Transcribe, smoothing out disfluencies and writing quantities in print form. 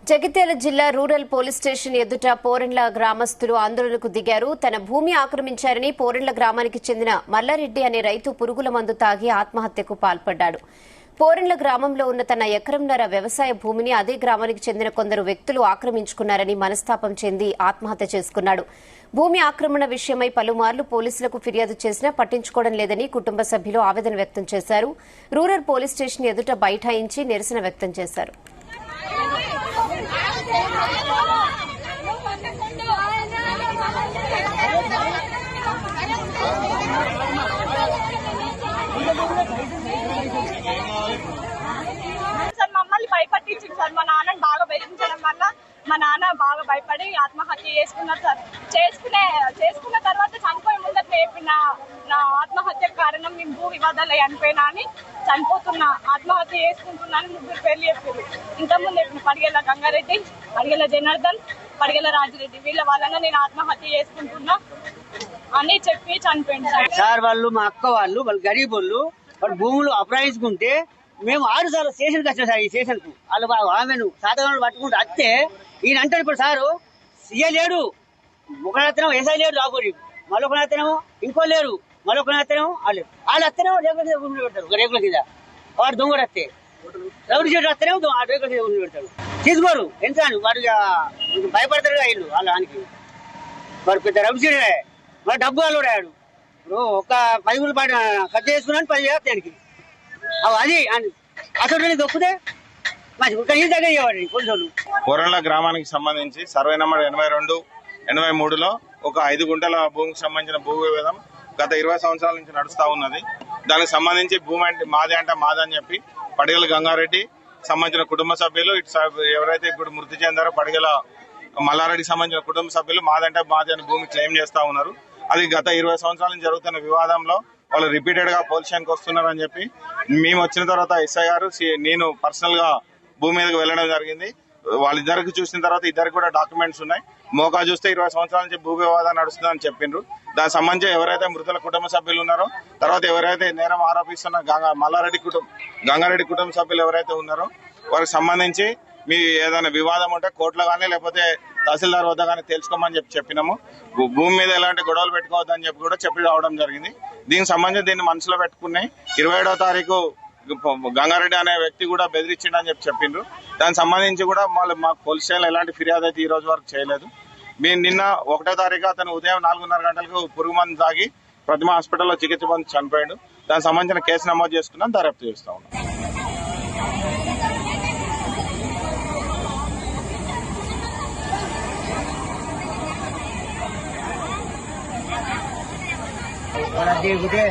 జగిత్యాల జిల్లా rural police station ఎదుట పోరెండ్ల గ్రామస్తులు ఆందోళనకు దిగారు. తన భూమి ఆక్రమించారని పోరెండ్ల గ్రామానికి చెందిన మల్లారెడ్డి అనే రైతు పురుగుల మందు తాగి ఆత్మహత్యకు పాల్పడ్డాడు. పోరెండ్ల గ్రామంలో ఉన్న తన ఎకరంన్నర వ్యవసాయ భూమిని అదే గ్రామానికి చెందిన కొందరు వ్యక్తులు ఆక్రమించుకున్నారని మనస్తాపం చెంది ఆత్మహత్య చేసుకున్నాడు. భూమి ఆక్రమణ విషయమై పలుమార్లు పోలీసులకు ఫిర్యాదు చేసినా పట్టించుకోవడం లేదని కుటుంబ సభ్యులు ఆవేదన వ్యక్తం చేశారు. రూరల్ పోలీస్ స్టేషన్ ఎదుట బైఠాయించి నిరసన వ్యక్తం చేశారు. మమ్మల్ని భయపట్టించింది సార్. మా నాన్నని బాగా బెదిరించడం వల్ల మా నాన్న బాగా భయపడి ఆత్మహత్య చేసుకున్నారు సార్. చేసుకున్న తర్వాత చనిపోయే ముందర చెప్పిన నా ఆత్మహత్య కారణం మేము భూ వివాదాలు చనిపోయినా అని చనిపోతున్నా, ఆత్మహత్య చేసుకుంటున్నాను 3 పేర్లు చెప్పారు. ఇంతకుముందు చెప్పిన పడిగెల గంగారెడ్డి, పడిగెల జనార్దన్, పడిగెల రాజిరెడ్డి, వీళ్ళ వలన నేను ఆత్మహత్య చేసుకుంటున్నా అని చెప్పి చనిపోయింది సార్. వాళ్ళు మా అక్క వాళ్ళు గరీబ్ వాళ్ళు భూములు అప్రాయించుకుంటే మేము 6 సార్లు స్టేషన్కి వచ్చాం సార్. ఈ స్టేషన్ కు వాళ్ళు ఆమెను సాధనలు పట్టుకుంటూ వస్తే ఈయన అంటారు ఇప్పుడు సారు సీఏ లేడు, ఒకరినేమో ఎస్ఐ లేడు రాకూరి, మరొకరినేమో ఇంకో లేరు, మరొకరినేమో వాళ్ళు వస్తేనేమో రేకుల కింద గుండె పెడతారు. రేకుల కింద వాడు దొంగడు వస్తే రౌడీ షీట్ వస్తేనేమో రేకుల కింద గుండె పెడతారు. తీసుకోరు ఎంత వాడు భయపడతారు ఇల్లు వాళ్ళకి. వాడు పెద్ద రౌడీ షీట్ మరి డబ్బు వాళ్ళు రాడు. ఇప్పుడు ఒక 10 రూపాయలు ఖర్చు చేసుకున్నాను 10 వేస్తానికి అది అసలు దొక్కుతే పోరెండ్ల గ్రామానికి సంబంధించి సర్వే నంబర్ 82, 83లో ఒక 5 గుంటల భూమికి సంబంధించిన భూ వివాదం గత 20 సంవత్సరాల నుంచి నడుస్తా ఉన్నది. దానికి సంబంధించి భూమి అంటే మాది అని చెప్పి పడిగల గంగారెడ్డి సంబంధించిన కుటుంబ సభ్యులు, ఇటు ఎవరైతే ఇప్పుడు మృతి చెందారో పడిగల మల్లారెడ్డికి సంబంధించిన కుటుంబ సభ్యులు మాది అని భూమి క్లెయిమ్ చేస్తా ఉన్నారు. అది గత 20 సంవత్సరాల నుంచి జరుగుతున్న వివాదంలో వాళ్ళు రిపీటెడ్ గా పోలీస్ స్టేషన్కి వస్తున్నారని చెప్పి మేము వచ్చిన తర్వాత ఎస్ఐ గారు నేను పర్సనల్ గా భూమి మీదకి వెళ్లడం జరిగింది. వాళ్ళిద్దరికి చూసిన తర్వాత ఇద్దరికి కూడా డాక్యుమెంట్స్ ఉన్నాయి. మోకా చూస్తే 20 సంవత్సరాల నుంచి భూ వివాదం నడుస్తుందని చెప్పిండ్రు. దానికి సంబంధించి ఎవరైతే మృతుల కుటుంబ సభ్యులు ఉన్నారో, తర్వాత ఎవరైతే నేరం ఆరోపిస్తున్న గంగారెడ్డి కుటుంబ సభ్యులు ఎవరైతే ఉన్నారో వారికి సంబంధించి మీ ఏదైనా వివాదం ఉంటే కోర్టులో కానీ లేకపోతే తహసీల్దార్ వద్ద కానీ తెలుసుకోమని చెప్పినాము. భూమి మీద ఎలాంటి గొడవలు పెట్టుకోవద్దని చెప్పి కూడా చెప్పి రావడం జరిగింది. దీనికి సంబంధించి దీన్ని మనసులో పెట్టుకున్నాయి 27వ తారీఖు గంగారెడ్డి అనే వ్యక్తి కూడా బెదిరించిండని చెప్పిండ్రు. దానికి సంబంధించి కూడా మాకు పోలీస్ స్టేషన్ ఎలాంటి ఫిర్యాదు అయితే ఈ రోజు వరకు చేయలేదు. మేము నిన్న 1వ తారీఖు అతను ఉదయం 4:30 గంటలకు పురుగు మందు తాగి ప్రతిమ హాస్పిటల్లో చికిత్స పొంది చనిపోయాడు. దానికి సంబంధించిన కేసు నమోదు చేసుకున్నాం, దర్యాప్తు చేస్తా ఉన్నాం. देखते